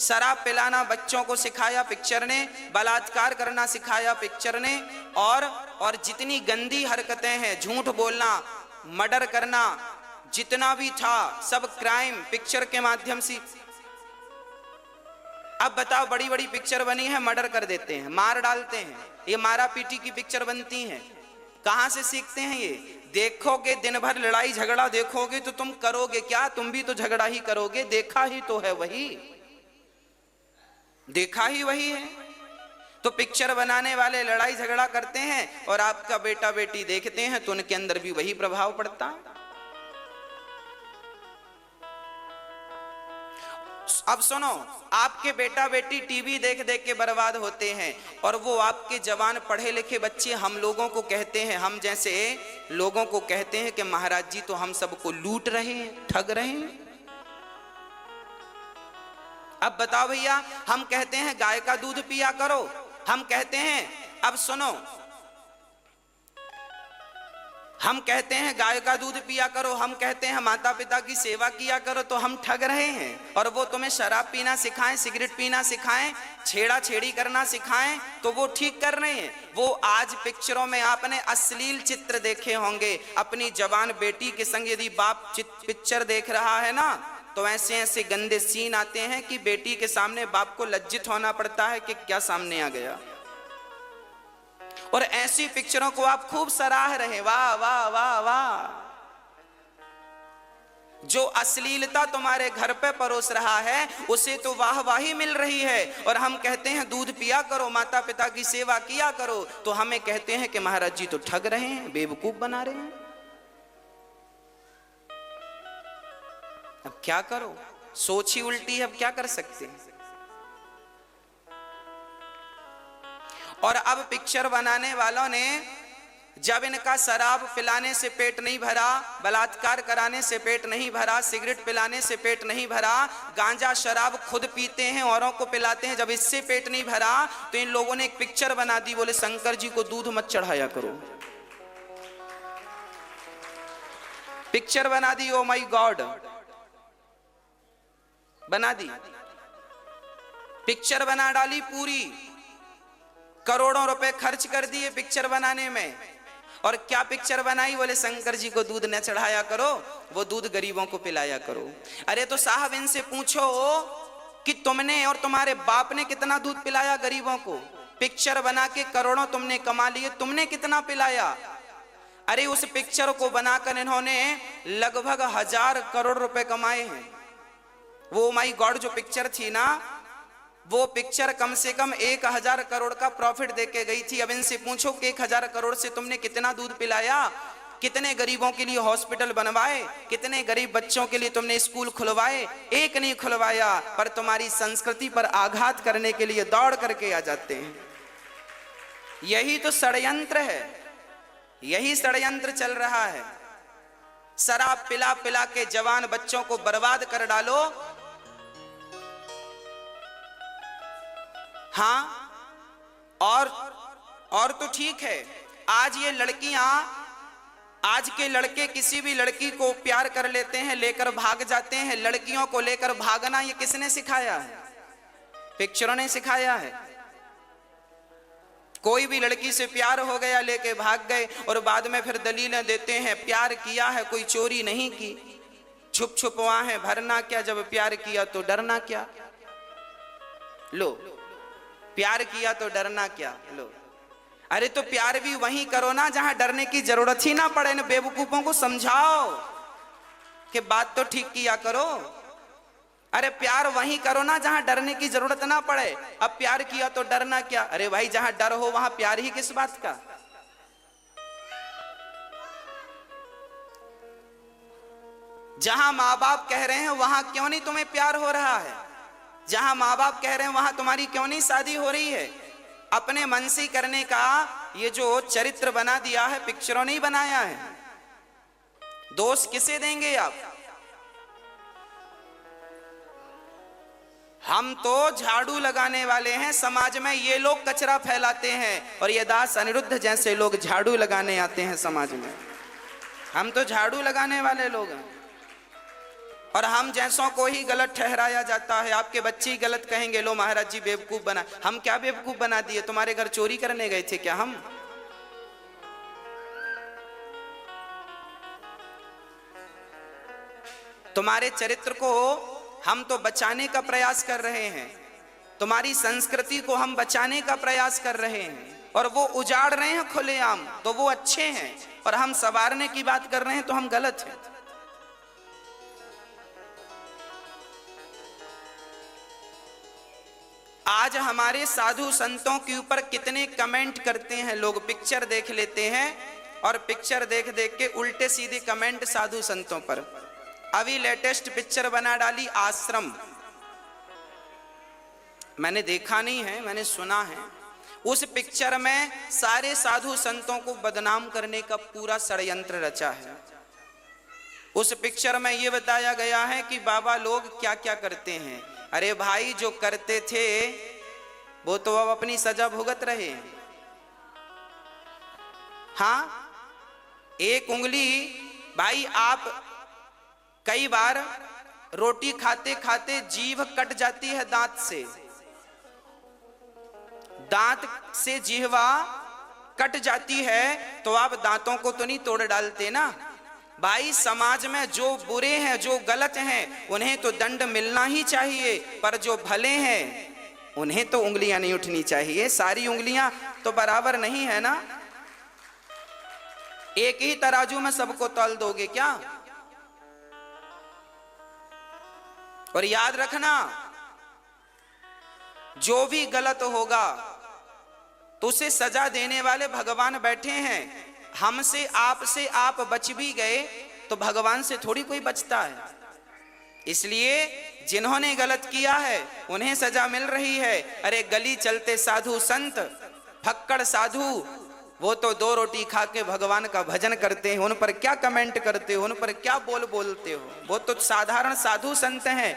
शराब पिलाना बच्चों को सिखाया पिक्चर ने, बलात्कार करना सिखाया पिक्चर ने, और जितनी गंदी हरकतें हैं, झूठ बोलना, मर्डर करना, जितना भी था सब क्राइम पिक्चर के माध्यम से। अब बताओ, बड़ी बड़ी पिक्चर बनी है, मर्डर कर देते हैं, मार डालते हैं, ये मारा पीटी की पिक्चर बनती हैं। कहां से सीखते हैं ये? देखोगे दिन भर लड़ाई झगड़ा देखोगे तो तुम करोगे क्या? तुम भी तो झगड़ा ही करोगे, देखा ही तो है वही, देखा ही वही है। तो पिक्चर बनाने वाले लड़ाई झगड़ा करते हैं और आपका बेटा बेटी देखते हैं तो उनके अंदर भी वही प्रभाव पड़ता है। अब सुनो, आपके बेटा बेटी टीवी देख देख के बर्बाद होते हैं और वो आपके जवान पढ़े लिखे बच्चे हम लोगों को कहते हैं, हम जैसे लोगों को कहते हैं कि महाराज जी तो हम सबको लूट रहे हैं, ठग रहे हैं। अब बताओ भैया, हम कहते हैं गाय का दूध पिया करो, हम कहते हैं, अब सुनो, हम कहते हैं गाय का दूध पिया करो, हम कहते हैं माता पिता की सेवा किया करो, तो हम ठग रहे हैं। और वो तुम्हें शराब पीना सिखाएं, सिगरेट पीना सिखाएं, छेड़ा छेड़ी करना सिखाएं, तो वो ठीक कर रहे हैं। वो आज पिक्चरों में आपने अश्लील चित्र देखे होंगे, अपनी जवान बेटी के संग यदि बाप पिक्चर देख रहा है ना, तो ऐसे ऐसे गंदे सीन आते हैं कि बेटी के सामने बाप को लज्जित होना पड़ता है कि क्या सामने आ गया। और ऐसी पिक्चरों को आप खूब सराह रहे, वाह वाह वाह वाह। जो अश्लीलता तुम्हारे घर पे परोस रहा है उसे तो वाहवाही मिल रही है, और हम कहते हैं दूध पिया करो, माता पिता की सेवा किया करो, तो हमें कहते हैं कि महाराज जी तो ठग रहे हैं, बेवकूफ बना रहे हैं। अब क्या करो, सोच ही उल्टी है, अब क्या कर सकते हैं। और अब पिक्चर बनाने वालों ने जब इनका शराब पिलाने से पेट नहीं भरा, बलात्कार कराने से पेट नहीं भरा, सिगरेट पिलाने से पेट नहीं भरा, गांजा शराब खुद पीते हैं औरों को पिलाते हैं, जब इससे पेट नहीं भरा तो इन लोगों ने एक पिक्चर बना दी, बोले शंकर जी को दूध मत चढ़ाया करो। पिक्चर बना दी, ओ माय गॉड, बना दी, पिक्चर बना डाली पूरी, करोड़ों रुपए खर्च कर दिए पिक्चर बनाने में। और क्या पिक्चर बनाई? बोले शंकर जी को दूध न चढ़ाया करो, वो दूध गरीबों को पिलाया करो। अरे तो साहब इनसे पूछो कि तुमने और तुम्हारे बाप ने कितना दूध पिलाया गरीबों को? पिक्चर बना के करोड़ों तुमने कमा लिए, तुमने कितना पिलाया? अरे उस पिक्चर को बनाकर इन्होंने लगभग 1000 करोड़ रुपए कमाए हैं। वो माय गॉड जो पिक्चर थी ना, वो पिक्चर कम से कम 1000 करोड़ का प्रॉफिट देके गई थी। अब इनसे पूछो कि 1000 करोड़ से तुमने कितना दूध पिलाया, कितने गरीबों के लिए हॉस्पिटल बनवाए, कितने गरीब बच्चों के लिए तुमने स्कूल खुलवाए? एक नहीं खुलवाया, पर तुम्हारी संस्कृति पर आघात करने के लिए दौड़ करके आ जाते हैं। यही तो षड्यंत्र है, यही षड्यंत्र चल रहा है। शराब पिला पिला के जवान बच्चों को बर्बाद कर डालो। हाँ, और तो ठीक है, आज ये लड़कियां, आज के लड़के किसी भी लड़की को प्यार कर लेते हैं, लेकर भाग जाते हैं। लड़कियों को लेकर भागना ये किसने सिखाया है? पिक्चरों ने सिखाया है। कोई भी लड़की से प्यार हो गया, लेके भाग गए, और बाद में फिर दलीलें देते हैं प्यार किया है, कोई चोरी नहीं की, छुप छुप वहां है, भरना क्या, जब प्यार किया तो डरना क्या। लो, प्यार किया तो डरना क्या। लो, अरे तो प्यार भी वहीं करो ना जहां डरने की जरूरत ही ना पड़े। इन बेवकूफों को समझाओ कि बात तो ठीक किया करो। अरे प्यार वहीं करो ना जहां डरने की जरूरत ना पड़े। अब प्यार किया तो डरना क्या? अरे भाई जहां डर हो वहां प्यार ही किस बात का। जहां माँ बाप कह रहे हैं वहां क्यों नहीं तुम्हें प्यार हो रहा है? जहां माँ बाप कह रहे हैं वहां तुम्हारी क्यों नहीं शादी हो रही है? अपने मन से करने का ये जो चरित्र बना दिया है, पिक्चरों ने बनाया है। दोष किसे देंगे आप? हम तो झाड़ू लगाने वाले हैं समाज में, ये लोग कचरा फैलाते हैं, और ये दास अनिरुद्ध जैसे लोग झाड़ू लगाने आते हैं समाज में। हम तो झाड़ू लगाने वाले लोग हैं। और हम जैसों को ही गलत ठहराया जाता है। आपके बच्चे ही गलत कहेंगे, लो महाराज जी बेवकूफ बना। हम क्या बेवकूफ बना दिए? तुम्हारे घर चोरी करने गए थे क्या हम? तुम्हारे चरित्र को हम तो बचाने का प्रयास कर रहे हैं, तुम्हारी संस्कृति को हम बचाने का प्रयास कर रहे हैं, और वो उजाड़ रहे हैं खुलेआम, तो वो अच्छे हैं, और हम संवारने की बात कर रहे हैं तो हम गलत हैं। आज हमारे साधु संतों के ऊपर कितने कमेंट करते हैं लोग। पिक्चर देख लेते हैं और पिक्चर देख देख के उल्टे सीधे कमेंट साधु संतों पर। अभी लेटेस्ट पिक्चर बना डाली आश्रम, मैंने देखा नहीं है, मैंने सुना है। उस पिक्चर में सारे साधु संतों को बदनाम करने का पूरा षड्यंत्र रचा है। उस पिक्चर में यह बताया गया है कि बाबा लोग क्या क्या करते हैं। अरे भाई, जो करते थे वो तो अब अपनी सजा भुगत रहे हैं। हाँ, एक उंगली, भाई आप कई बार रोटी खाते खाते जीभ कट जाती है दांत से, दांत से जीहवा कट जाती है तो आप दांतों को तो नहीं तोड़ डालते ना। भाई समाज में जो बुरे हैं, जो गलत हैं, उन्हें तो दंड मिलना ही चाहिए, पर जो भले हैं उन्हें तो उंगलियां नहीं उठनी चाहिए। सारी उंगलियां तो बराबर नहीं है ना। एक ही तराजू में सबको तौल दोगे क्या? और याद रखना, जो भी गलत होगा तो उसे सजा देने वाले भगवान बैठे हैं। हमसे आपसे आप बच भी गए तो भगवान से थोड़ी कोई बचता है। इसलिए जिन्होंने गलत किया है उन्हें सजा मिल रही है। अरे गली चलते साधु संत, फक्कड़ साधु, वो तो 2 रोटी खा के भगवान का भजन करते हैं। उन पर क्या कमेंट करते हो, उन पर क्या बोलते हो? वो तो साधारण साधु संत हैं।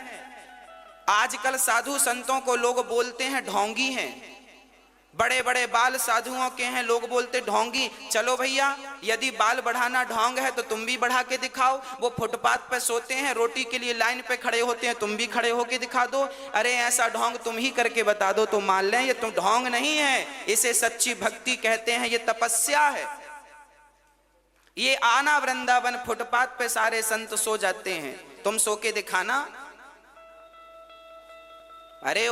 आजकल साधु संतों को लोग बोलते हैं ढोंगी हैं। बड़े बड़े बाल साधुओं के हैं, लोग बोलते ढोंगी। चलो भैया, यदि बाल बढ़ाना ढोंग है तो तुम भी बढ़ा के दिखाओ। वो फुटपाथ पे सोते हैं, रोटी के लिए लाइन पे खड़े होते हैं, तुम भी खड़े होके दिखा दो। अरे ऐसा ढोंग तुम ही करके बता दो तो मान लें। ये तुम ढोंग नहीं है, इसे सच्ची भक्ति कहते हैं, ये तपस्या है। ये आना वृंदावन फुटपाथ पे सारे संत सो जाते हैं, तुम सो के दिखाना। अरे